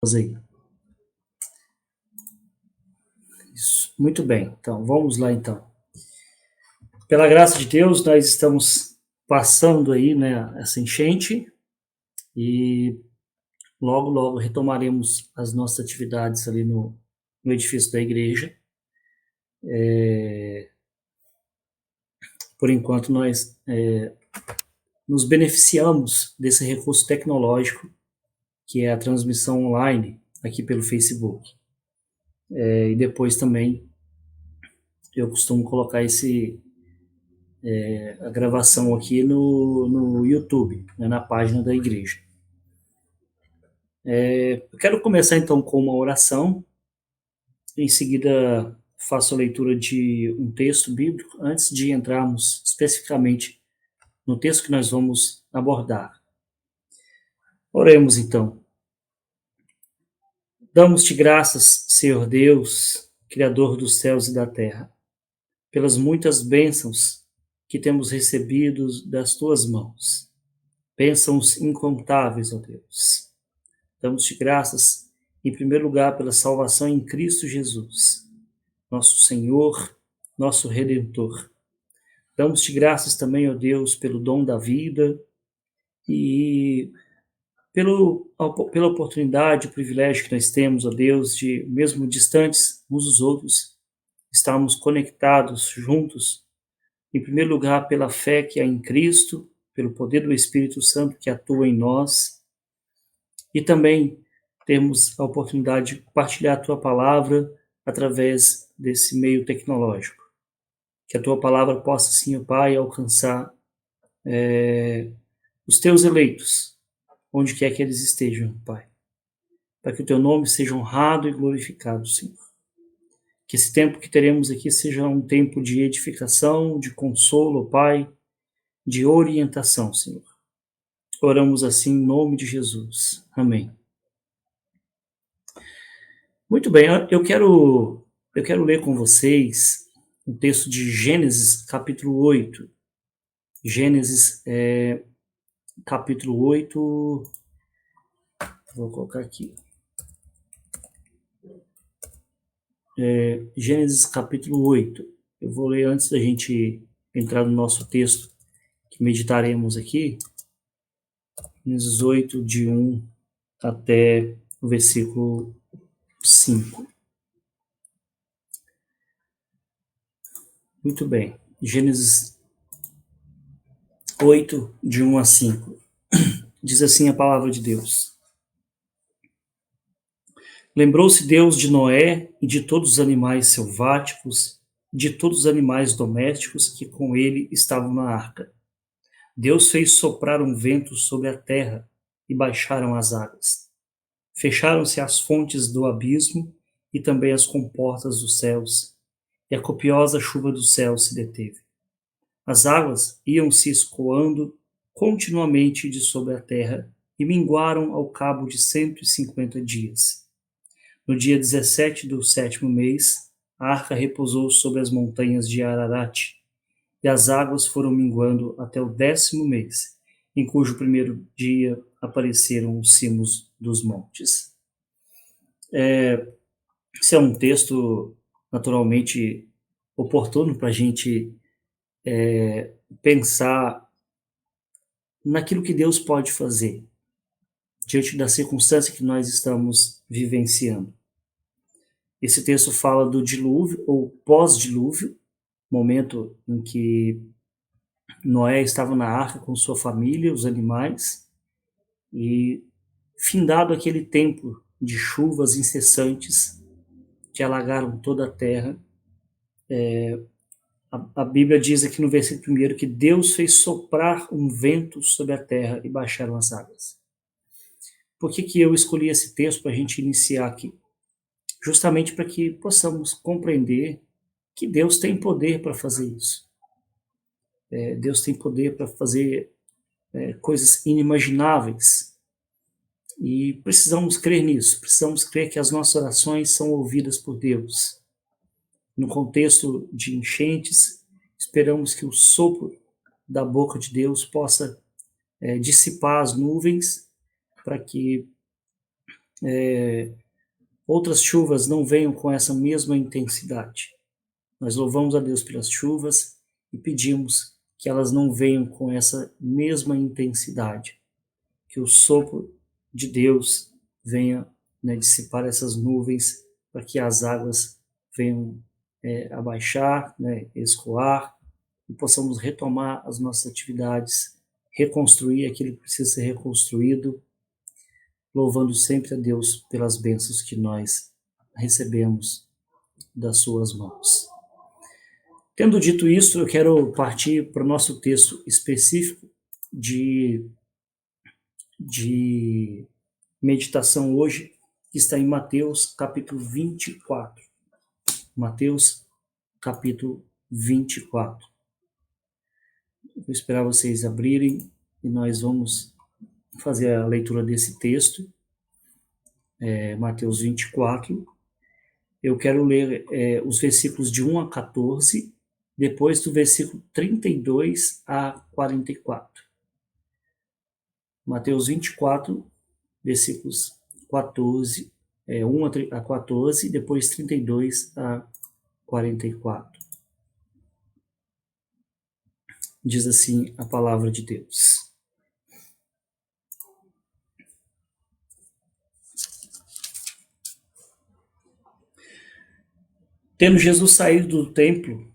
Aí. Isso. Muito bem, então vamos lá então. Pela graça de Deus, nós estamos passando aí, né, essa enchente e logo retomaremos as nossas atividades ali no edifício da igreja. Por enquanto nós nos beneficiamos desse recurso tecnológico que é a transmissão online aqui pelo Facebook. E depois também eu costumo colocar a gravação aqui no YouTube, né, na página da igreja. Eu quero começar então com uma oração, em seguida faço a leitura de um texto bíblico, antes de entrarmos especificamente no texto que nós vamos abordar. Oremos então. Damos-te graças, Senhor Deus, Criador dos céus e da terra, pelas muitas bênçãos que temos recebido das tuas mãos. Bênçãos incontáveis, ó Deus. Damos-te graças, em primeiro lugar, pela salvação em Cristo Jesus, nosso Senhor, nosso Redentor. Damos-te graças também, ó Deus, pelo dom da vida e pela oportunidade, o privilégio que nós temos, ó Deus, de, mesmo distantes uns dos outros, estarmos conectados juntos, em primeiro lugar, pela fé que há em Cristo, pelo poder do Espírito Santo que atua em nós, e também termos a oportunidade de compartilhar a tua palavra através desse meio tecnológico. Que a tua palavra possa, sim, ó Pai, alcançar os teus eleitos, onde quer que eles estejam, Pai. Para que o teu nome seja honrado e glorificado, Senhor. Que esse tempo que teremos aqui seja um tempo de edificação, de consolo, Pai, de orientação, Senhor. Oramos assim em nome de Jesus. Amém. Muito bem, eu quero ler com vocês um texto de Gênesis, capítulo 8. Gênesis, capítulo 8, vou colocar aqui. Gênesis, capítulo 8. Eu vou ler antes da gente entrar no nosso texto que meditaremos aqui. Gênesis 8, de 1 até o versículo 5. Muito bem. Gênesis 8, de 1 a 5. Diz assim a palavra de Deus. Lembrou-se Deus de Noé e de todos os animais selváticos, de todos os animais domésticos que com ele estavam na arca. Deus fez soprar um vento sobre a terra e baixaram as águas. Fecharam-se as fontes do abismo e também as comportas dos céus, e a copiosa chuva do céu se deteve. As águas iam se escoando continuamente de sobre a terra e minguaram ao cabo de 150 dias. No dia 17 do 7º mês, a arca repousou sobre as montanhas de Ararat, e as águas foram minguando até o 10º mês, em cujo primeiro dia apareceram os cimos dos montes. Esse é um texto naturalmente oportuno para a gente pensar naquilo que Deus pode fazer diante da circunstância que nós estamos vivenciando. Esse texto fala do dilúvio ou pós-dilúvio, momento em que Noé estava na arca com sua família, os animais, e findado aquele tempo de chuvas incessantes que alagaram toda a terra, a Bíblia diz aqui no versículo 1 que Deus fez soprar um vento sobre a terra e baixaram as águas. Por que eu escolhi esse texto para a gente iniciar aqui? Justamente para que possamos compreender que Deus tem poder para fazer isso. Deus tem poder para fazer coisas inimagináveis. E precisamos crer nisso, precisamos crer que as nossas orações são ouvidas por Deus. No contexto de enchentes, esperamos que o sopro da boca de Deus possa dissipar as nuvens para que outras chuvas não venham com essa mesma intensidade. Nós louvamos a Deus pelas chuvas e pedimos que elas não venham com essa mesma intensidade, que o sopro de Deus venha, dissipar essas nuvens para que as águas venham abaixar, escoar, e possamos retomar as nossas atividades, reconstruir aquilo que precisa ser reconstruído, louvando sempre a Deus pelas bênçãos que nós recebemos das suas mãos. Tendo dito isso, eu quero partir para o nosso texto específico de meditação hoje, que está em Mateus capítulo 24. Mateus capítulo 24. Vou esperar vocês abrirem e nós vamos fazer a leitura desse texto, Mateus 24. Eu quero ler os versículos de 1 a 14, depois do versículo 32 a 44. Mateus 24, versículos 14, 1 a 14, depois 32 a 44. Diz assim a palavra de Deus. Tendo Jesus saído do templo,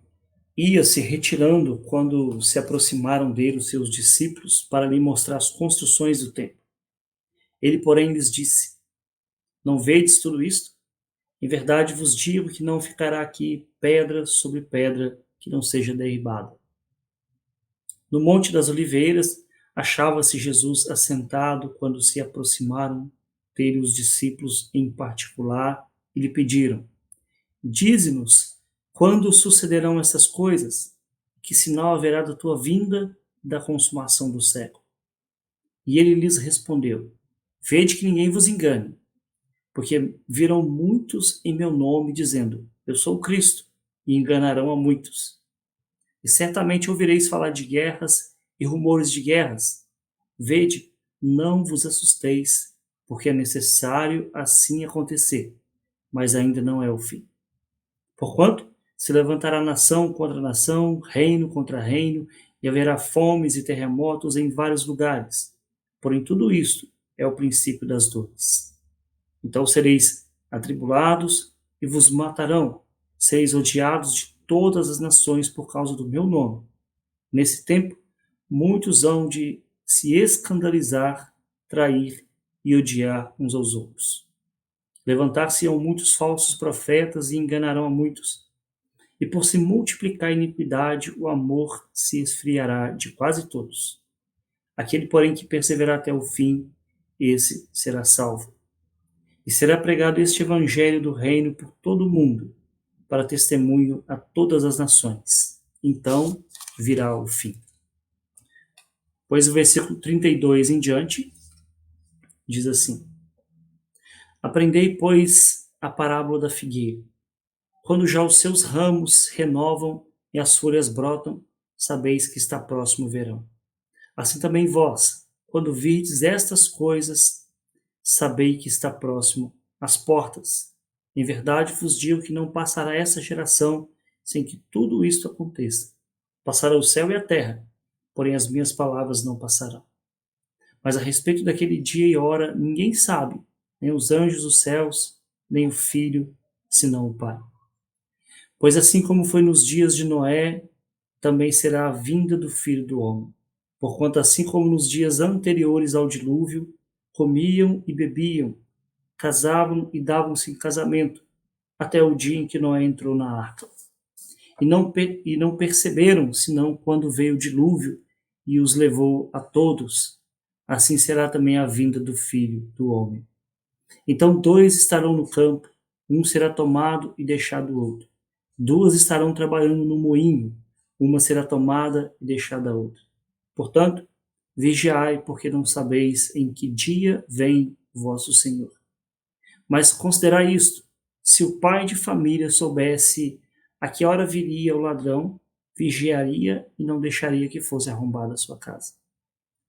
ia se retirando quando se aproximaram dele os seus discípulos para lhe mostrar as construções do templo. Ele, porém, lhes disse: Não vedes tudo isto? Em verdade vos digo que não ficará aqui pedra sobre pedra que não seja derribada. No Monte das Oliveiras achava-se Jesus assentado quando se aproximaram dele os discípulos em particular e lhe pediram: Dize-nos, quando sucederão essas coisas? Que sinal haverá da tua vinda e da consumação do século? E ele lhes respondeu: Vede que ninguém vos engane, porque virão muitos em meu nome dizendo: Eu sou o Cristo, e enganarão a muitos. E certamente ouvireis falar de guerras e rumores de guerras. Vede, não vos assusteis, porque é necessário assim acontecer, mas ainda não é o fim. Porquanto se levantará nação contra nação, reino contra reino, e haverá fomes e terremotos em vários lugares. Porém, tudo isto é o princípio das dores. Então sereis atribulados e vos matarão, sereis odiados de todas as nações por causa do meu nome. Nesse tempo, muitos hão de se escandalizar, trair e odiar uns aos outros. Levantar-se-ão muitos falsos profetas e enganarão a muitos. E por se multiplicar a iniquidade, o amor se esfriará de quase todos. Aquele, porém, que perseverar até o fim, esse será salvo. E será pregado este evangelho do reino por todo o mundo, para testemunho a todas as nações. Então virá o fim. Pois o versículo 32 em diante diz assim: Aprendei, pois, a parábola da figueira. Quando já os seus ramos renovam e as folhas brotam, sabeis que está próximo o verão. Assim também vós, quando virdes estas coisas, sabei que está próximo às portas. Em verdade vos digo que não passará essa geração sem que tudo isto aconteça. Passará o céu e a terra, porém as minhas palavras não passarão. Mas a respeito daquele dia e hora, ninguém sabe, nem os anjos dos céus, nem o Filho, senão o Pai. Pois assim como foi nos dias de Noé, também será a vinda do Filho do Homem. Porquanto assim como nos dias anteriores ao dilúvio, comiam e bebiam, casavam e davam-se em casamento, até o dia em que Noé entrou na arca. E não perceberam, senão quando veio o dilúvio e os levou a todos. Assim será também a vinda do Filho do Homem. Então 2 estarão no campo, um será tomado e deixado o outro. 2 estarão trabalhando no moinho, uma será tomada e deixada a outra. Portanto, vigiai, porque não sabeis em que dia vem vosso Senhor. Mas considerai isto: se o pai de família soubesse a que hora viria o ladrão, vigiaria e não deixaria que fosse arrombada a sua casa.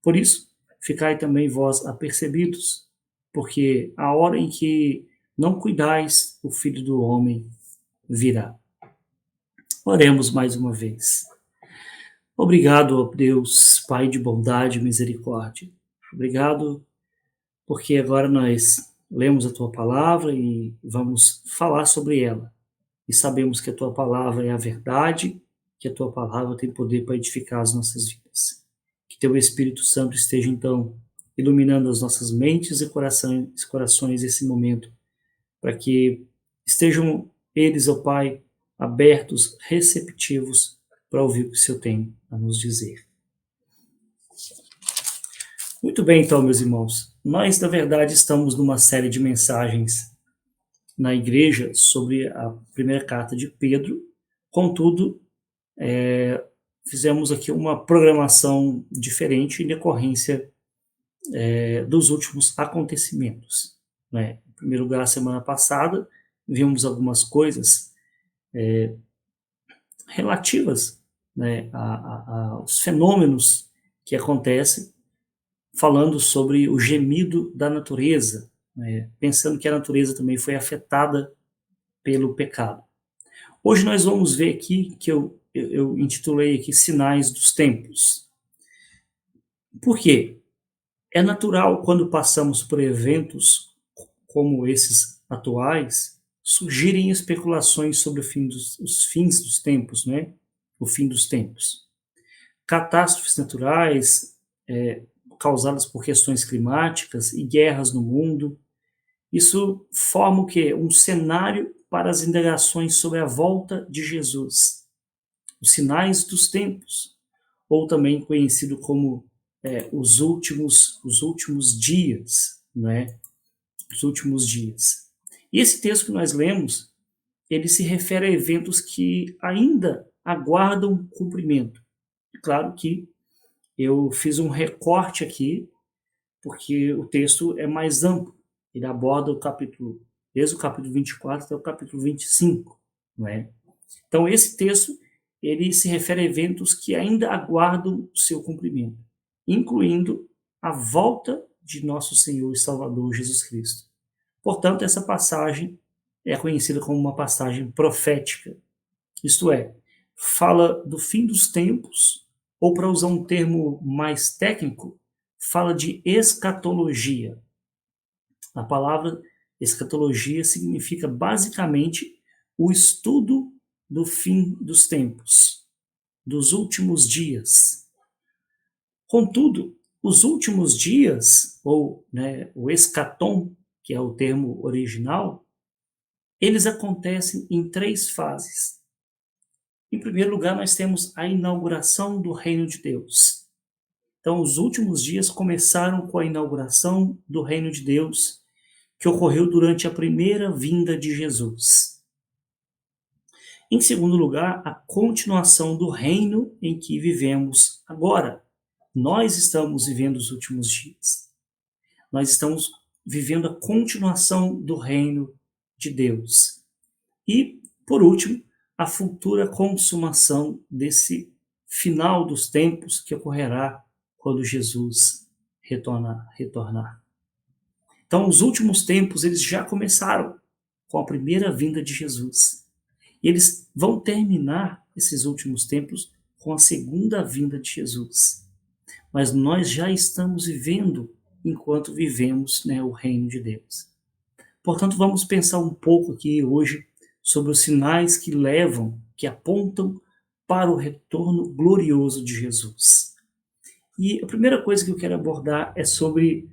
Por isso, ficai também vós apercebidos, porque a hora em que não cuidais, o Filho do Homem virá. Oremos mais uma vez. Obrigado, ó Deus, Pai de bondade e misericórdia. Obrigado, porque agora nós lemos a Tua palavra e vamos falar sobre ela. E sabemos que a Tua palavra é a verdade, que a Tua palavra tem poder para edificar as nossas vidas. Que Teu Espírito Santo esteja, então, iluminando as nossas mentes e corações nesse momento, para que estejam eles, ó Pai, abertos, receptivos para ouvir o que o Senhor tem a nos dizer. Muito bem, então, meus irmãos. Nós, na verdade, estamos numa série de mensagens na igreja sobre a primeira carta de Pedro. Contudo, fizemos aqui uma programação diferente em decorrência dos últimos acontecimentos. Né? Em primeiro lugar, semana passada, vimos algumas coisas relativas, né, aos fenômenos que acontecem, falando sobre o gemido da natureza, né, pensando que a natureza também foi afetada pelo pecado. Hoje nós vamos ver aqui, que eu intitulei aqui Sinais dos Tempos. Por quê? É natural, quando passamos por eventos como esses atuais, surgirem especulações sobre os fins dos tempos, né? O fim dos tempos. Catástrofes naturais causadas por questões climáticas e guerras no mundo. Isso forma o quê? Um cenário para as indagações sobre a volta de Jesus. Os sinais dos tempos, ou também conhecido como os últimos dias, né? Os últimos dias. E esse texto que nós lemos, ele se refere a eventos que ainda aguardam cumprimento. Claro que eu fiz um recorte aqui, porque o texto é mais amplo. Ele aborda o capítulo, desde o capítulo 24 até o capítulo 25, não é? Então, esse texto, ele se refere a eventos que ainda aguardam o seu cumprimento, incluindo a volta de nosso Senhor e Salvador Jesus Cristo. Portanto, essa passagem é conhecida como uma passagem profética, isto é, fala do fim dos tempos, ou para usar um termo mais técnico, fala de escatologia. A palavra escatologia significa basicamente o estudo do fim dos tempos, dos últimos dias. Contudo, os últimos dias, ou o escatom, que é o termo original, eles acontecem em 3 fases. Em primeiro lugar, nós temos a inauguração do reino de Deus. Então, os últimos dias começaram com a inauguração do reino de Deus, que ocorreu durante a primeira vinda de Jesus. Em segundo lugar, a continuação do reino em que vivemos agora. Nós estamos vivendo os últimos dias. Nós estamos vivendo a continuação do reino de Deus. E, por último, a futura consumação desse final dos tempos que ocorrerá quando Jesus retornar. Então, os últimos tempos, eles já começaram com a primeira vinda de Jesus. E eles vão terminar, esses últimos tempos, com a segunda vinda de Jesus. Mas nós já estamos vivendo enquanto vivemos o reino de Deus. Portanto, vamos pensar um pouco aqui hoje sobre os sinais que levam, que apontam para o retorno glorioso de Jesus. E a primeira coisa que eu quero abordar é sobre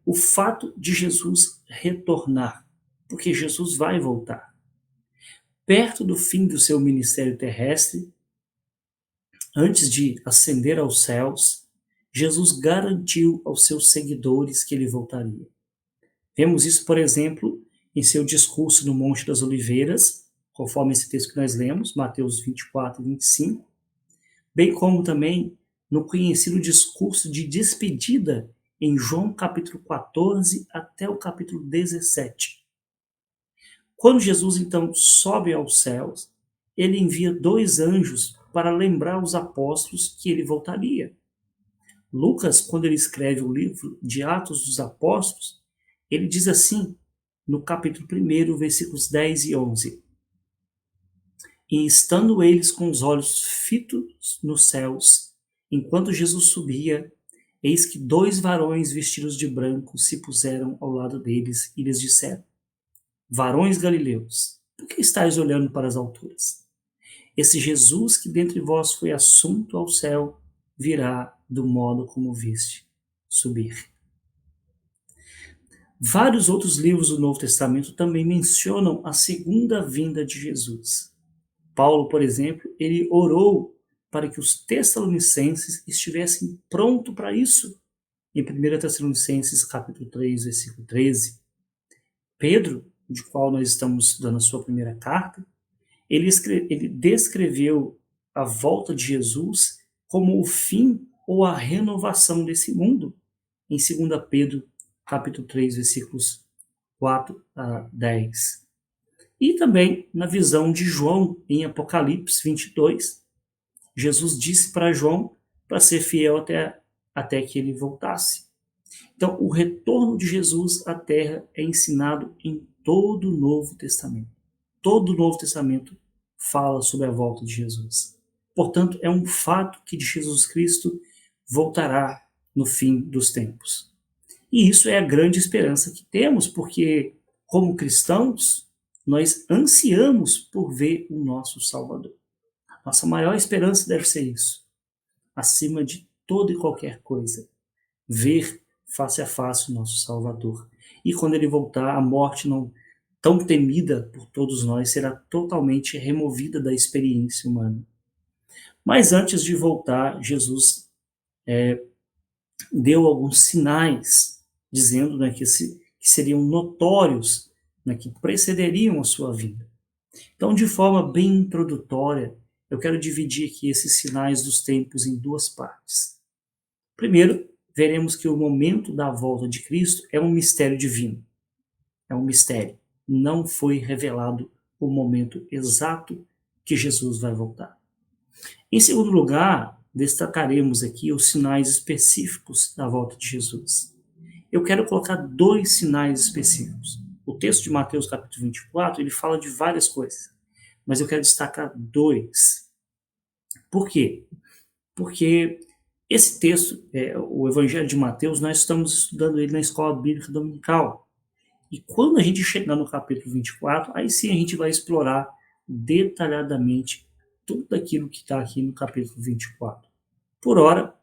o fato de Jesus retornar, porque Jesus vai voltar. Perto do fim do seu ministério terrestre, antes de ascender aos céus, Jesus garantiu aos seus seguidores que ele voltaria. Vemos isso, por exemplo, em seu discurso no Monte das Oliveiras, conforme esse texto que nós lemos, Mateus 24 e 25, bem como também no conhecido discurso de despedida em João capítulo 14 até o capítulo 17. Quando Jesus, então, sobe aos céus, ele envia 2 anjos para lembrar os apóstolos que ele voltaria. Lucas, quando ele escreve o livro de Atos dos Apóstolos, ele diz assim, no capítulo 1, versículos 10 e 11: E estando eles com os olhos fitos nos céus, enquanto Jesus subia, eis que 2 varões vestidos de branco se puseram ao lado deles e lhes disseram: Varões galileus, por que estáis olhando para as alturas? Esse Jesus que dentre vós foi assunto ao céu, virá do modo como viste subir. Vários outros livros do Novo Testamento também mencionam a segunda vinda de Jesus. Paulo, por exemplo, ele orou para que os tessalonicenses estivessem prontos para isso. Em 1 Tessalonicenses, capítulo 3, versículo 13. Pedro, de qual nós estamos estudando a sua primeira carta, ele descreveu a volta de Jesus como o fim ou a renovação desse mundo, em 2 Pedro, capítulo 3, versículos 4 a 10. E também na visão de João, em Apocalipse 22, Jesus disse para João para ser fiel até que ele voltasse. Então, o retorno de Jesus à Terra é ensinado em todo o Novo Testamento. Todo o Novo Testamento fala sobre a volta de Jesus. Portanto, é um fato que de Jesus Cristo voltará no fim dos tempos. E isso é a grande esperança que temos, porque, como cristãos, nós ansiamos por ver o nosso Salvador. Nossa maior esperança deve ser isso. Acima de toda e qualquer coisa, ver face a face o nosso Salvador. E quando ele voltar, a morte não tão temida por todos nós será totalmente removida da experiência humana. Mas antes de voltar, Jesus deu alguns sinais, dizendo, né, que seriam notórios, né, que precederiam a sua vida. Então, de forma bem introdutória, eu quero dividir aqui esses sinais dos tempos em 2 partes. Primeiro, veremos que o momento da volta de Cristo é um mistério divino. É um mistério. Não foi revelado o momento exato que Jesus vai voltar. Em segundo lugar, destacaremos aqui os sinais específicos da volta de Jesus. Eu quero colocar 2 sinais específicos. O texto de Mateus capítulo 24, ele fala de várias coisas, mas eu quero destacar 2. Por quê? Porque esse texto, o Evangelho de Mateus, nós estamos estudando ele na escola bíblica dominical. E quando a gente chegar no capítulo 24, aí sim a gente vai explorar detalhadamente tudo aquilo que está aqui no capítulo 24. Por hora,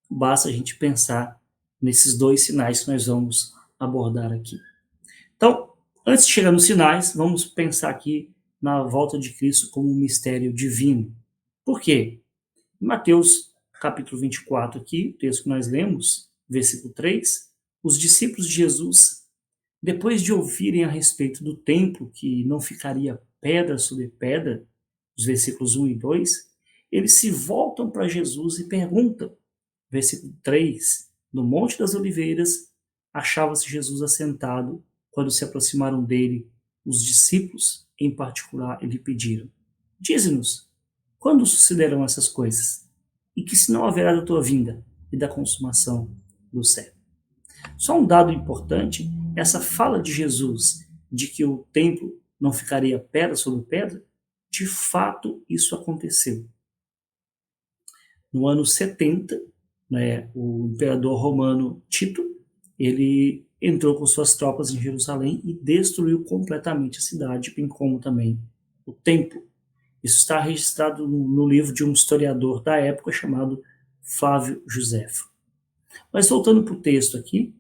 basta a gente pensar nesses 2 sinais que nós vamos abordar aqui. Então, antes de chegar nos sinais, vamos pensar aqui na volta de Cristo como um mistério divino. Por quê? Em Mateus capítulo 24 aqui, o texto que nós lemos, versículo 3, os discípulos de Jesus, depois de ouvirem a respeito do templo, que não ficaria pedra sobre pedra, os versículos 1 e 2, eles se voltam para Jesus e perguntam, versículo 3, no Monte das Oliveiras, achava-se Jesus assentado, quando se aproximaram dele, os discípulos, em particular, lhe pediram, dize-nos, quando sucederão essas coisas? E que sinal haverá da tua vinda e da consumação do século? Só um dado importante, essa fala de Jesus de que o templo não ficaria pedra sobre pedra, de fato isso aconteceu. No ano 70, né, o imperador romano Tito, ele entrou com suas tropas em Jerusalém e destruiu completamente a cidade, bem como também o templo. Isso está registrado no livro de um historiador da época chamado Flávio Joséfo. Mas voltando para o texto aqui,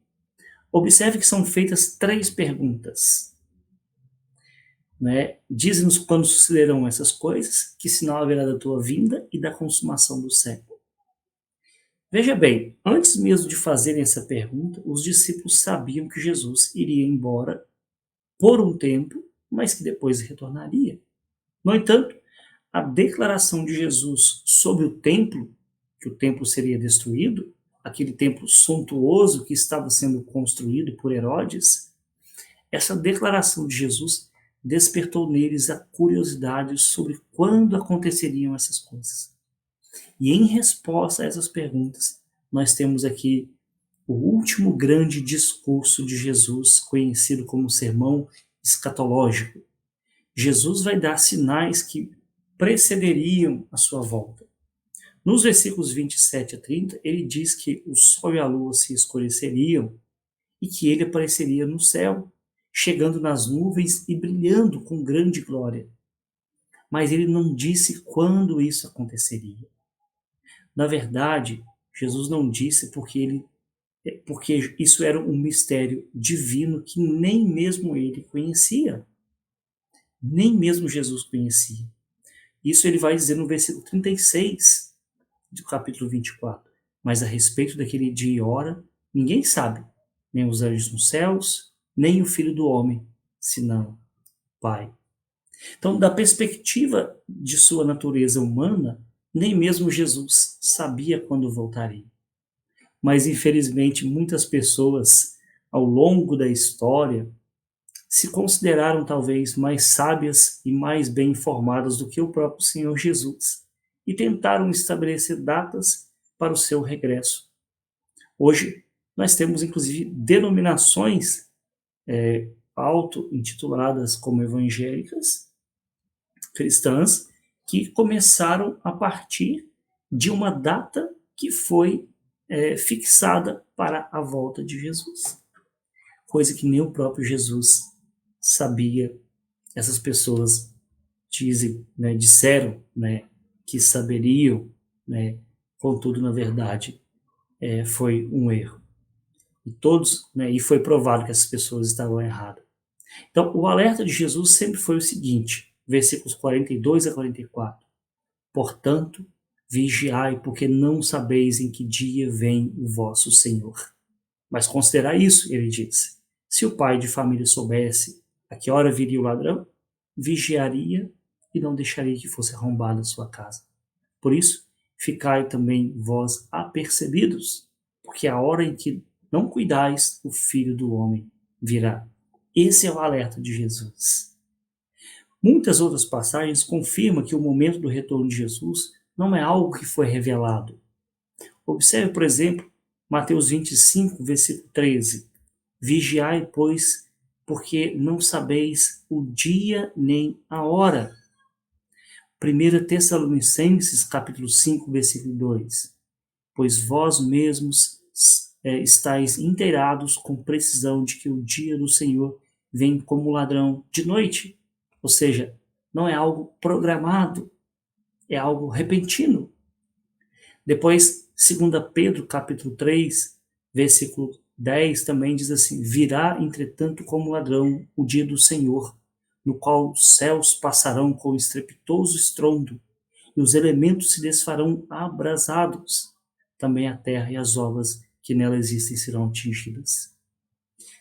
observe que são feitas 3 perguntas. Né? Dize-nos quando sucederão essas coisas, que sinal haverá da tua vinda e da consumação do século. Veja bem, antes mesmo de fazerem essa pergunta, os discípulos sabiam que Jesus iria embora por um tempo, mas que depois retornaria. No entanto, a declaração de Jesus sobre o templo, que o templo seria destruído, aquele templo suntuoso que estava sendo construído por Herodes, essa declaração de Jesus despertou neles a curiosidade sobre quando aconteceriam essas coisas. E em resposta a essas perguntas, nós temos aqui o último grande discurso de Jesus, conhecido como sermão escatológico. Jesus vai dar sinais que precederiam a sua volta. Nos versículos 27 a 30, ele diz que o sol e a lua se escureceriam e que ele apareceria no céu, chegando nas nuvens e brilhando com grande glória. Mas ele não disse quando isso aconteceria. Na verdade, Jesus não disse porque isso era um mistério divino que nem mesmo ele conhecia. Nem mesmo Jesus conhecia. Isso ele vai dizer no versículo 36 do capítulo 24. Mas a respeito daquele dia e hora, ninguém sabe, nem os anjos nos céus, nem o Filho do Homem, senão o Pai. Então, da perspectiva de sua natureza humana, nem mesmo Jesus sabia quando voltaria. Mas, infelizmente, muitas pessoas, ao longo da história, se consideraram talvez mais sábias e mais bem informadas do que o próprio Senhor Jesus, e tentaram estabelecer datas para o seu regresso. Hoje, nós temos, inclusive, denominações auto-intituladas como evangélicas, cristãs, que começaram a partir de uma data que foi fixada para a volta de Jesus. Coisa que nem o próprio Jesus sabia. Essas pessoas disseram que saberiam, contudo, na verdade, foi um erro. E foi provado que essas pessoas estavam erradas. Então, o alerta de Jesus sempre foi o seguinte, versículos 42 a 44. Portanto, vigiai, porque não sabeis em que dia vem o vosso Senhor. Mas considerai isso, ele disse. Se o pai de família soubesse a que hora viria o ladrão, vigiaria e não deixaria que fosse arrombada a sua casa. Por isso, ficai também vós apercebidos, porque a hora em que não cuidais, o Filho do Homem virá. Esse é o alerta de Jesus. Muitas outras passagens confirmam que o momento do retorno de Jesus não é algo que foi revelado. Observe, por exemplo, Mateus 25, versículo 13. Vigiai, pois, porque não sabeis o dia nem a hora. 1 Tessalonicenses, capítulo 5, versículo 2. Pois vós mesmos estáis inteirados com precisão de que o dia do Senhor vem como ladrão de noite. Ou seja, não é algo programado, é algo repentino. Depois, 2 Pedro, capítulo 3, versículo 10, também diz assim, virá, entretanto, como ladrão o dia do Senhor, no qual os céus passarão com estrepitoso estrondo, e os elementos se desfarão abrasados. Também a terra e as obras que nela existem serão atingidas.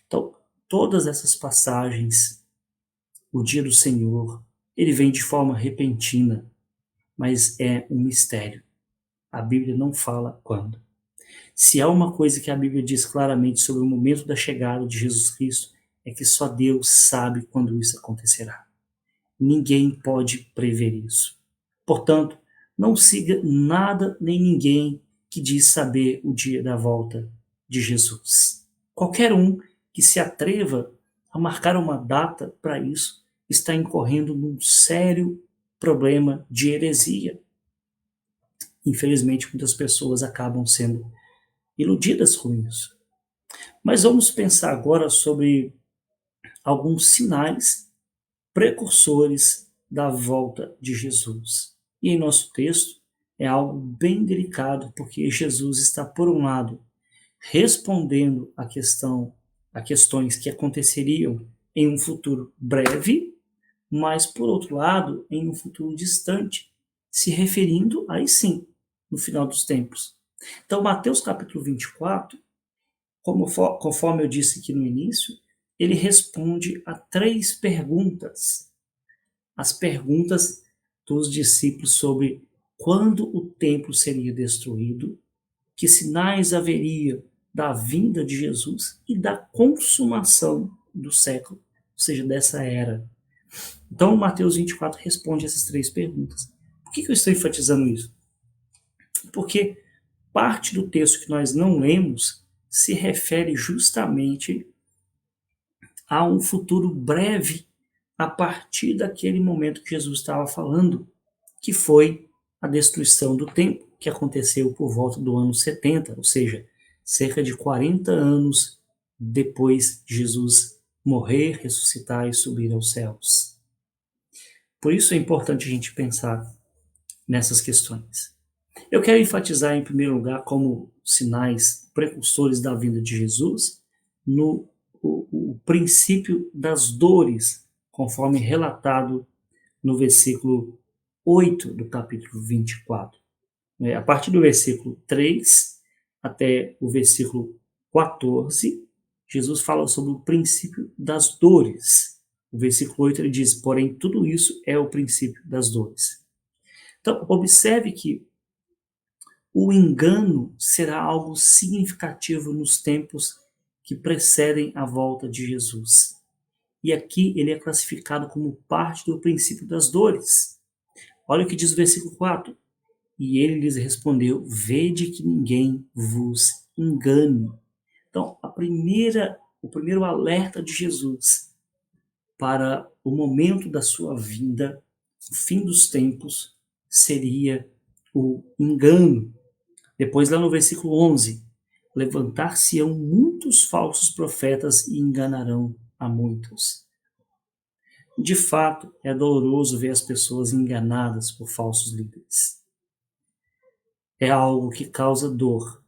Então, todas essas passagens, o dia do Senhor, ele vem de forma repentina, mas é um mistério. A Bíblia não fala quando. Se há uma coisa que a Bíblia diz claramente sobre o momento da chegada de Jesus Cristo, é que só Deus sabe quando isso acontecerá. Ninguém pode prever isso. Portanto, não siga nada nem ninguém que diz saber o dia da volta de Jesus. Qualquer um que se atreva a marcar uma data para isso está incorrendo num sério problema de heresia. Infelizmente, muitas pessoas acabam sendo iludidas com isso. Mas vamos pensar agora sobre alguns sinais precursores da volta de Jesus. E em nosso texto é algo bem delicado, porque Jesus está, por um lado, respondendo a questões que aconteceriam em um futuro breve, mas, por outro lado, em um futuro distante, se referindo, aí sim, no final dos tempos. Então, Mateus capítulo 24, conforme eu disse aqui no início, ele responde a 3 perguntas. As perguntas dos discípulos sobre quando o templo seria destruído, que sinais haveria da vinda de Jesus e da consumação do século, ou seja, dessa era. Então, Mateus 24 responde essas 3 perguntas. Por que eu estou enfatizando isso? Porque parte do texto que nós não lemos se refere justamente a um futuro breve a partir daquele momento que Jesus estava falando, que foi a destruição do templo, que aconteceu por volta do ano 70, ou seja, cerca de 40 anos depois de Jesus morrer, ressuscitar e subir aos céus. Por isso é importante a gente pensar nessas questões. Eu quero enfatizar, em primeiro lugar, como sinais precursores da vinda de Jesus, o princípio das dores, conforme relatado no versículo 8 do capítulo 24. A partir do versículo 3 até o versículo 14, Jesus fala sobre o princípio das dores. O versículo 8 ele diz: porém, tudo isso é o princípio das dores. Então, observe que o engano será algo significativo nos tempos que precedem a volta de Jesus. E aqui ele é classificado como parte do princípio das dores. Olha o que diz o versículo 4. E ele lhes respondeu: vede que ninguém vos engane. Então, o primeiro alerta de Jesus para o momento da sua vinda, o fim dos tempos, seria o engano. Depois, lá no versículo 11, levantar-se-ão muitos falsos profetas e enganarão a muitos. De fato, é doloroso ver as pessoas enganadas por falsos líderes. É algo que causa dor.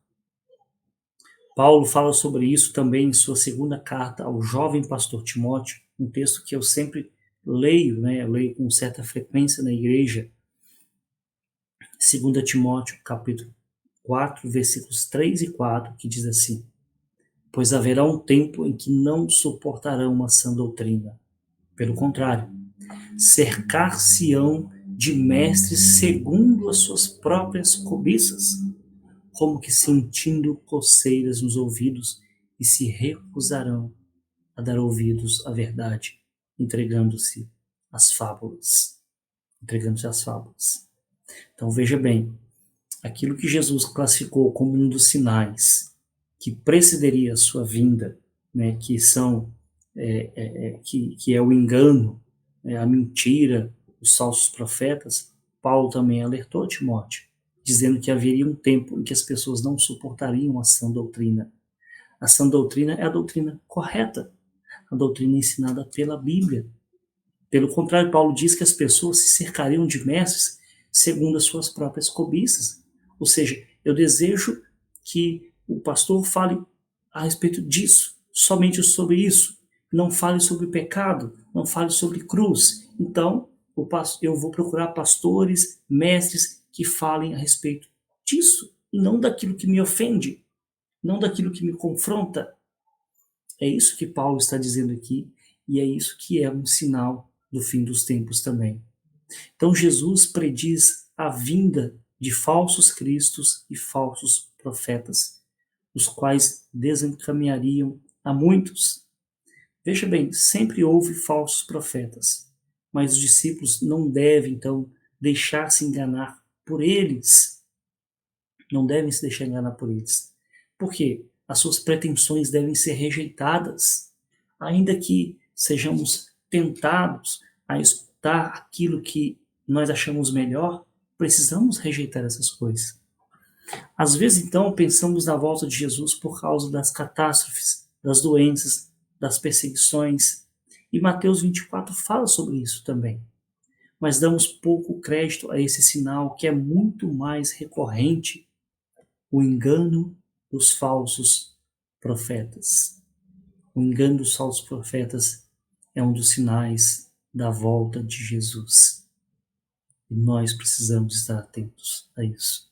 Paulo fala sobre isso também em sua segunda carta ao jovem pastor Timóteo, um texto que eu sempre leio, eu leio com certa frequência na igreja, 2 Timóteo, capítulo 4, versículos 3 e 4, que diz assim: pois haverá um tempo em que não suportarão uma sã doutrina. Pelo contrário, cercar-se-ão de mestres segundo as suas próprias cobiças, como que sentindo coceiras nos ouvidos, e se recusarão a dar ouvidos à verdade, entregando-se às fábulas. Entregando-se às fábulas. Então veja bem, aquilo que Jesus classificou como um dos sinais que precederia a sua vinda, que são que é o engano, a mentira, os falsos profetas, Paulo também alertou Timóteo, dizendo que haveria um tempo em que as pessoas não suportariam a sã doutrina. A sã doutrina é a doutrina correta, a doutrina ensinada pela Bíblia. Pelo contrário, Paulo diz que as pessoas se cercariam de mestres segundo as suas próprias cobiças. Ou seja, eu desejo que o pastor fale a respeito disso, somente sobre isso. Não fale sobre pecado, não fale sobre cruz. Então, eu vou procurar pastores, mestres que falem a respeito disso, e não daquilo que me ofende, não daquilo que me confronta. É isso que Paulo está dizendo aqui, e é isso que é um sinal do fim dos tempos também. Então Jesus prediz a vinda de falsos cristos e falsos profetas, os quais desencaminhariam a muitos. Veja bem, sempre houve falsos profetas, mas os discípulos não devem, então, deixar-se enganar por eles. Não devem se deixar enganar por eles. Por quê? As suas pretensões devem ser rejeitadas, ainda que sejamos tentados a escutar aquilo que nós achamos melhor, precisamos rejeitar essas coisas. Às vezes, então, pensamos na volta de Jesus por causa das catástrofes, das doenças, das perseguições, e Mateus 24 fala sobre isso também. Mas damos pouco crédito a esse sinal que é muito mais recorrente, o engano dos falsos profetas. O engano dos falsos profetas é um dos sinais da volta de Jesus. E nós precisamos estar atentos a isso.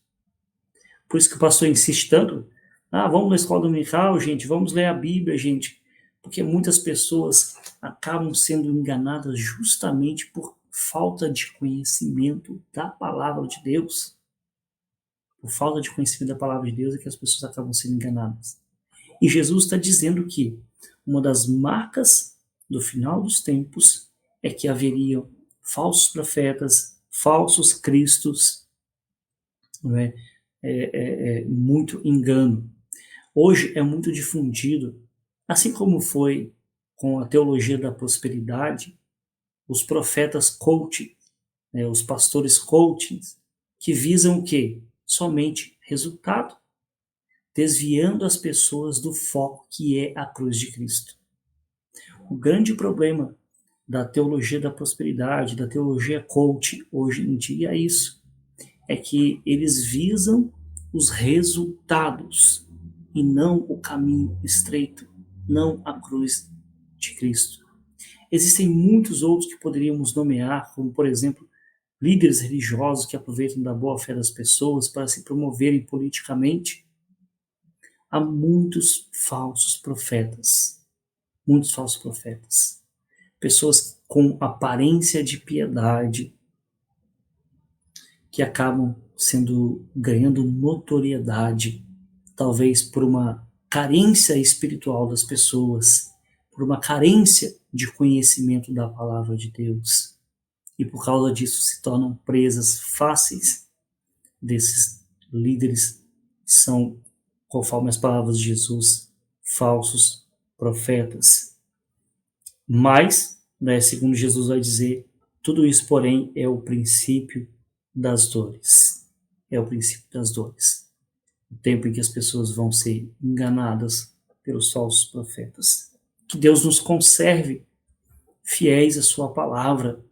Por isso que o pastor insiste tanto. Vamos na escola dominical, gente, vamos ler a Bíblia, gente. Porque muitas pessoas acabam sendo enganadas justamente por falta de conhecimento da palavra de Deus. Por falta de conhecimento da palavra de Deus é que as pessoas acabam sendo enganadas. E Jesus está dizendo que uma das marcas do final dos tempos é que haveriam falsos profetas, falsos cristos, muito engano. Hoje é muito difundido, assim como foi com a teologia da prosperidade, os profetas coaching, né, os pastores coaching, que visam o quê? Somente resultado, desviando as pessoas do foco que é a cruz de Cristo. O grande problema da teologia da prosperidade, da teologia coaching hoje em dia é isso, é que eles visam os resultados e não o caminho estreito, não a cruz de Cristo. Existem muitos outros que poderíamos nomear, como, por exemplo, líderes religiosos que aproveitam da boa-fé das pessoas para se promoverem politicamente. Há muitos falsos profetas, pessoas com aparência de piedade que acabam ganhando notoriedade, talvez por uma carência espiritual das pessoas, por uma carência de conhecimento da palavra de Deus. E por causa disso se tornam presas fáceis desses líderes que são, conforme as palavras de Jesus, falsos profetas. Mas, né, segundo Jesus vai dizer, tudo isso, porém, é o princípio das dores. É o princípio das dores. O tempo em que as pessoas vão ser enganadas pelos falsos profetas. Que Deus nos conserve fiéis à sua palavra,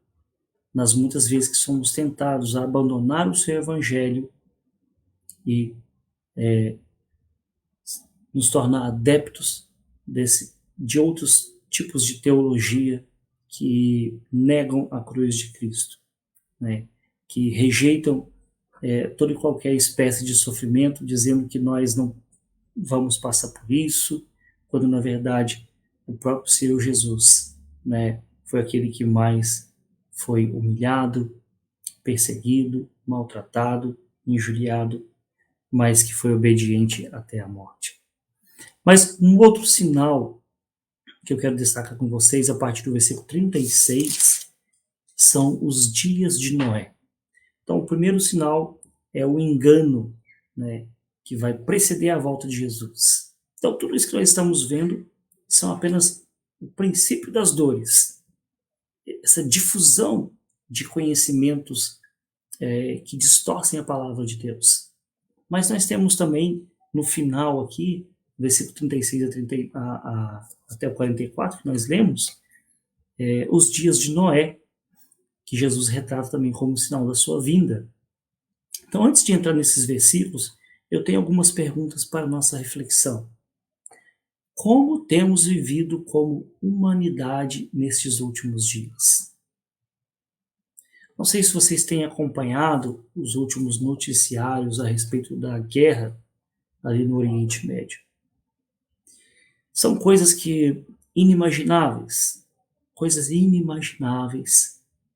nas muitas vezes que somos tentados a abandonar o seu evangelho e nos tornar adeptos de outros tipos de teologia que negam a cruz de Cristo, né? Que rejeitam toda e qualquer espécie de sofrimento, dizendo que nós não vamos passar por isso, quando na verdade o próprio Senhor Jesus, né, foi aquele que mais foi humilhado, perseguido, maltratado, injuriado, mas que foi obediente até a morte. Mas um outro sinal que eu quero destacar com vocês, a partir do versículo 36, são os dias de Noé. Então, o primeiro sinal é o engano, né, que vai preceder a volta de Jesus. Então, tudo isso que nós estamos vendo são apenas o princípio das dores, essa difusão de conhecimentos que distorcem a palavra de Deus. Mas nós temos também, no final aqui, versículo 36 até o 44, que nós lemos, os dias de Noé, que Jesus retrata também como sinal da sua vinda. Então, antes de entrar nesses versículos, eu tenho algumas perguntas para nossa reflexão. Como temos vivido como humanidade nestes últimos dias? Não sei se vocês têm acompanhado os últimos noticiários a respeito da guerra ali no Oriente Médio. São coisas inimagináveis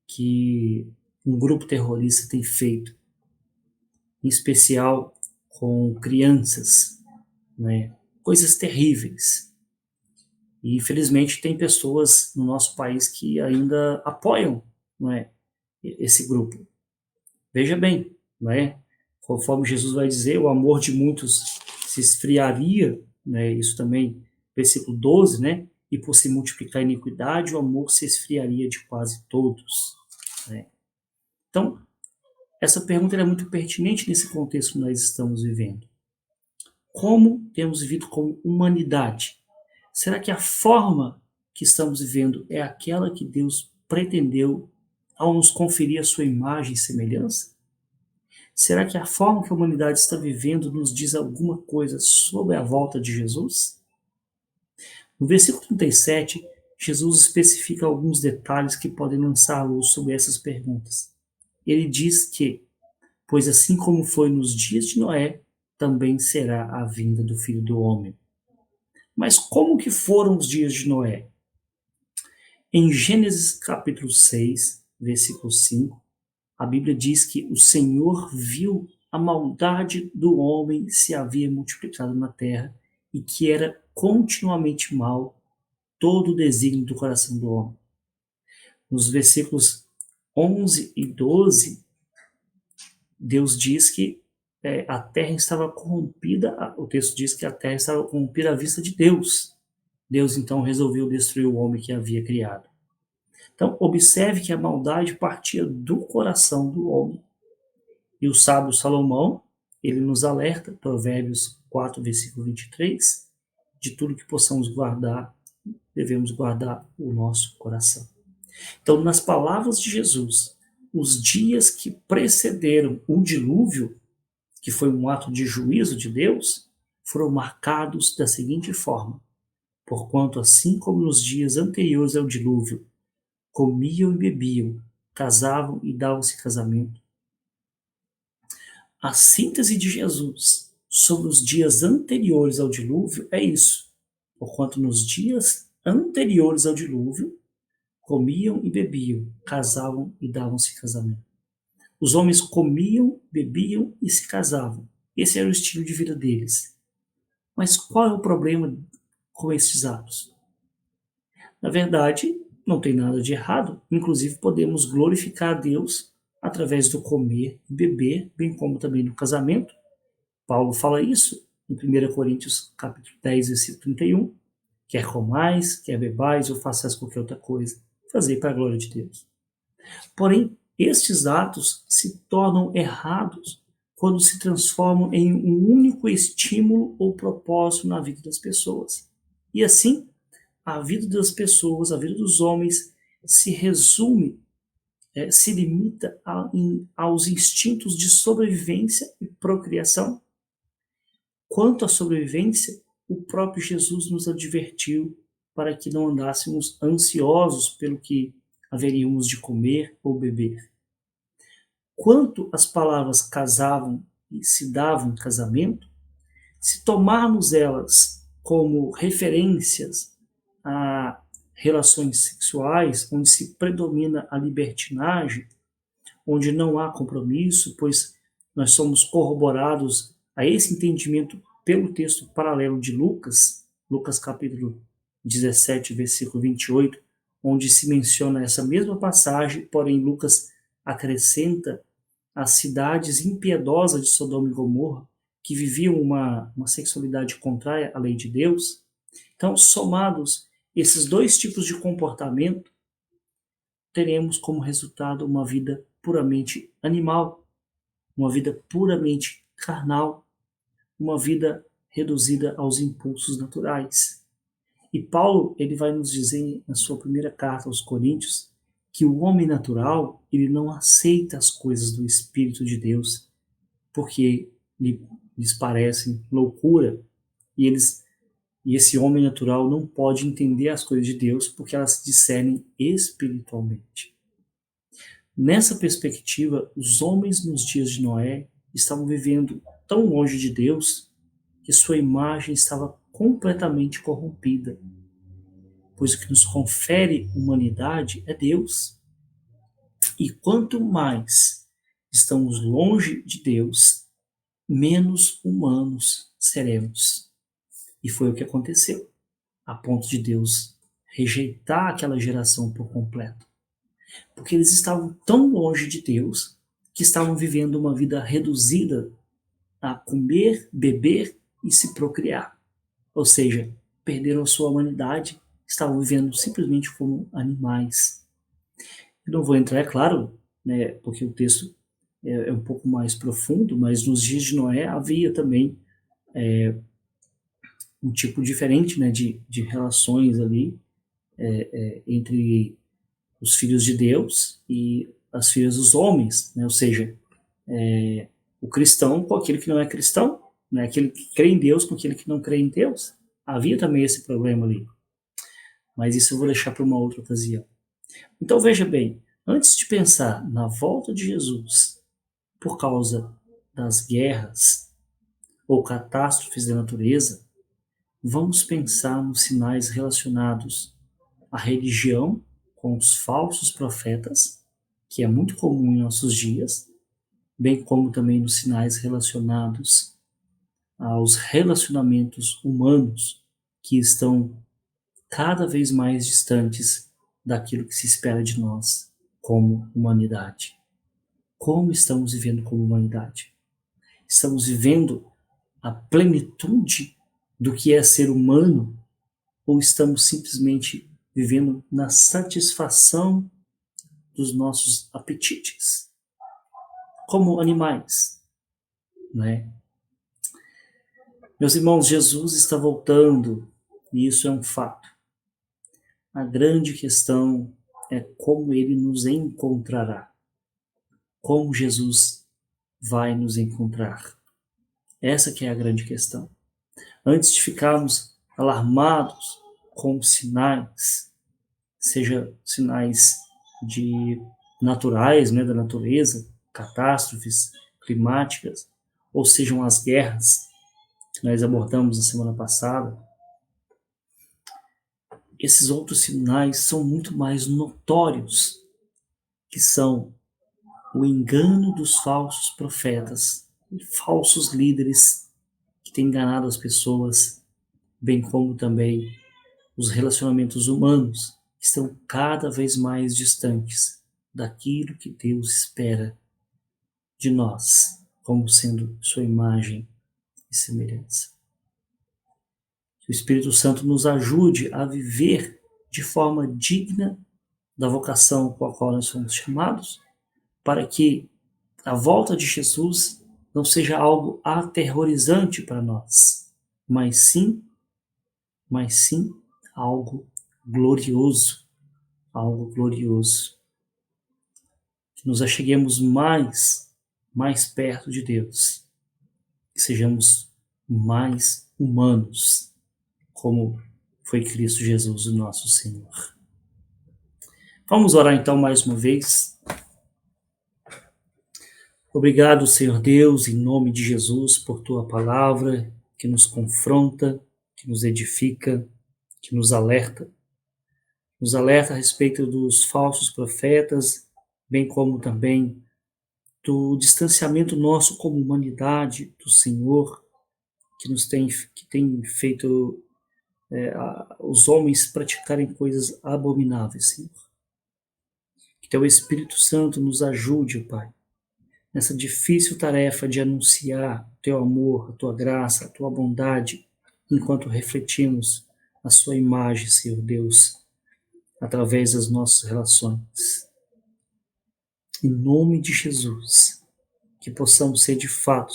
que um grupo terrorista tem feito, em especial com crianças, né? Coisas terríveis. E infelizmente tem pessoas no nosso país que ainda apoiam, não é, esse grupo. Veja bem, não é? Conforme Jesus vai dizer, o amor de muitos se esfriaria, né? Isso também, versículo 12, né? E por se multiplicar a iniquidade, o amor se esfriaria de quase todos, né? Então, essa pergunta é muito pertinente nesse contexto que nós estamos vivendo. Como temos vivido como humanidade? Será que a forma que estamos vivendo é aquela que Deus pretendeu ao nos conferir a sua imagem e semelhança? Será que a forma que a humanidade está vivendo nos diz alguma coisa sobre a volta de Jesus? No versículo 37, Jesus especifica alguns detalhes que podem lançar a luz sobre essas perguntas. Ele diz que, pois assim como foi nos dias de Noé, também será a vinda do Filho do Homem. Mas como que foram os dias de Noé? Em Gênesis capítulo 6, versículo 5, a Bíblia diz que o Senhor viu a maldade do homem se havia multiplicado na terra e que era continuamente mal todo o desígnio do coração do homem. Nos versículos 11 e 12, Deus diz que a terra estava corrompida, o texto diz que a terra estava corrompida à vista de Deus. Deus então resolveu destruir o homem que havia criado. Então, observe que a maldade partia do coração do homem. E o sábio Salomão, ele nos alerta, Provérbios 4, versículo 23, de tudo que possamos guardar, devemos guardar o nosso coração. Então, nas palavras de Jesus, os dias que precederam o dilúvio, que foi um ato de juízo de Deus, foram marcados da seguinte forma: porquanto, assim como nos dias anteriores ao dilúvio, comiam e bebiam, casavam e davam-se casamento. A síntese de Jesus sobre os dias anteriores ao dilúvio é isso: porquanto nos dias anteriores ao dilúvio, comiam e bebiam, casavam e davam-se casamento. Os homens comiam, bebiam e se casavam. Esse era o estilo de vida deles. Mas qual é o problema com esses atos? Na verdade, não tem nada de errado. Inclusive, podemos glorificar a Deus através do comer e beber, bem como também no casamento. Paulo fala isso em 1 Coríntios capítulo 10, versículo 31. Quer comais, quer bebais ou façais qualquer outra coisa, fazei para a glória de Deus. Porém, estes atos se tornam errados quando se transformam em um único estímulo ou propósito na vida das pessoas. E assim, a vida das pessoas, a vida dos homens, se resume, se limita aos instintos de sobrevivência e procriação. Quanto à sobrevivência, o próprio Jesus nos advertiu para que não andássemos ansiosos pelo que haveríamos de comer ou beber. Quanto às palavras casavam e se davam em casamento, se tomarmos elas como referências a relações sexuais, onde se predomina a libertinagem, onde não há compromisso, pois nós somos corroborados a esse entendimento pelo texto paralelo de Lucas, Lucas capítulo 17, versículo 28, onde se menciona essa mesma passagem, porém Lucas acrescenta as cidades impiedosas de Sodoma e Gomorra, que viviam uma sexualidade contrária à lei de Deus. Então, somados esses dois tipos de comportamento, teremos como resultado uma vida puramente animal, uma vida puramente carnal, uma vida reduzida aos impulsos naturais. E Paulo, ele vai nos dizer na sua primeira carta aos Coríntios que o homem natural, ele não aceita as coisas do Espírito de Deus porque lhes parecem loucura e esse homem natural não pode entender as coisas de Deus porque elas se discernem espiritualmente. Nessa perspectiva, os homens nos dias de Noé estavam vivendo tão longe de Deus que sua imagem estava completamente corrompida, pois o que nos confere humanidade é Deus. E quanto mais estamos longe de Deus, menos humanos seremos. E foi o que aconteceu, a ponto de Deus rejeitar aquela geração por completo. Porque eles estavam tão longe de Deus que estavam vivendo uma vida reduzida a comer, beber e se procriar. Ou seja, perderam a sua humanidade, estavam vivendo simplesmente como animais. Eu não vou entrar, é claro, né, porque o texto é um pouco mais profundo, mas nos dias de Noé havia também um tipo diferente, né, de relações ali entre os filhos de Deus e as filhas dos homens, né? Ou seja, o cristão com aquele que não é cristão, né? Aquele que crê em Deus com aquele que não crê em Deus. Havia também esse problema ali, mas isso eu vou deixar para uma outra ocasião. Então veja bem, antes de pensar na volta de Jesus por causa das guerras ou catástrofes da natureza, vamos pensar nos sinais relacionados à religião com os falsos profetas, que é muito comum em nossos dias, bem como também nos sinais relacionados aos relacionamentos humanos que estão cada vez mais distantes daquilo que se espera de nós como humanidade. Como estamos vivendo como humanidade? Estamos vivendo a plenitude do que é ser humano, ou estamos simplesmente vivendo na satisfação dos nossos apetites, como animais, não é? Meus irmãos, Jesus está voltando, e isso é um fato. A grande questão é como ele nos encontrará. Como Jesus vai nos encontrar. Essa que é a grande questão. Antes de ficarmos alarmados com sinais, seja sinais de naturais, né, da natureza, catástrofes climáticas, ou sejam as guerras que nós abordamos na semana passada, esses outros sinais são muito mais notórios, que são o engano dos falsos profetas, falsos líderes que têm enganado as pessoas, bem como também os relacionamentos humanos que estão cada vez mais distantes daquilo que Deus espera de nós, como sendo sua imagem e semelhança. Que o Espírito Santo nos ajude a viver de forma digna da vocação com a qual nós somos chamados, para que a volta de Jesus não seja algo aterrorizante para nós, mas sim algo glorioso, algo glorioso. Que nos acheguemos mais perto de Deus, que sejamos mais humanos, como foi Cristo Jesus, o nosso Senhor. Vamos orar então mais uma vez. Obrigado, Senhor Deus, em nome de Jesus, por tua palavra que nos confronta, que nos edifica, que nos alerta a respeito dos falsos profetas, bem como também do distanciamento nosso como humanidade do Senhor, que tem feito os homens praticarem coisas abomináveis, Senhor. Que teu Espírito Santo nos ajude, Pai, nessa difícil tarefa de anunciar o teu amor, a tua graça, a tua bondade, enquanto refletimos a sua imagem, Senhor Deus, através das nossas relações. Em nome de Jesus, que possamos ser de fato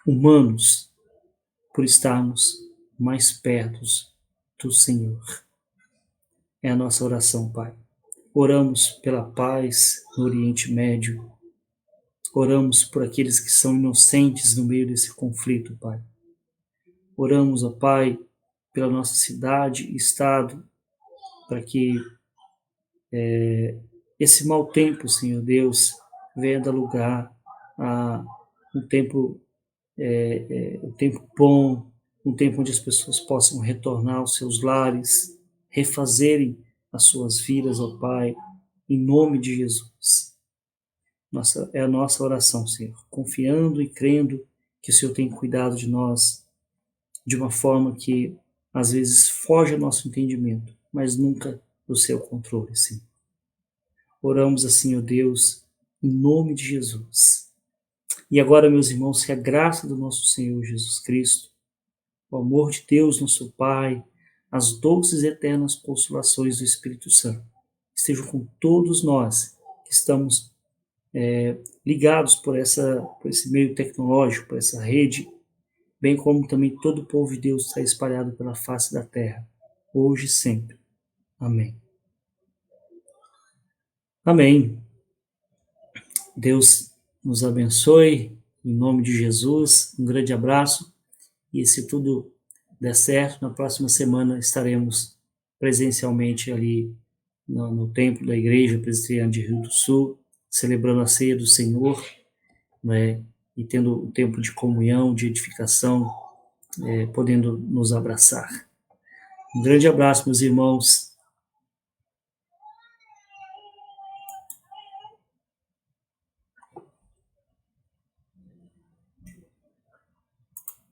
humanos por estarmos mais perto do Senhor. É a nossa oração, Pai. Oramos pela paz no Oriente Médio. Oramos por aqueles que são inocentes no meio desse conflito, Pai. Oramos, ó Pai, pela nossa cidade e estado, para que esse mau tempo, Senhor Deus, venha dar lugar a um tempo bom, um tempo onde as pessoas possam retornar aos seus lares, refazerem as suas vidas, ó Pai, em nome de Jesus. É a nossa oração, Senhor, confiando e crendo que o Senhor tem cuidado de nós de uma forma que às vezes foge ao nosso entendimento, mas nunca do seu controle, Senhor. Oramos assim, ó Deus, em nome de Jesus. E agora, meus irmãos, que a graça do nosso Senhor Jesus Cristo, o amor de Deus, nosso Pai, as doces e eternas consolações do Espírito Santo estejam com todos nós que estamos ligados por esse meio tecnológico, por essa rede, bem como também todo o povo de Deus está espalhado pela face da terra, hoje e sempre. Amém. Amém. Deus nos abençoe, em nome de Jesus, um grande abraço, e se tudo der certo, na próxima semana estaremos presencialmente ali no templo da Igreja Presbiteriana de Rio do Sul, celebrando a ceia do Senhor, né, e tendo um tempo de comunhão, de edificação, podendo nos abraçar. Um grande abraço, meus irmãos.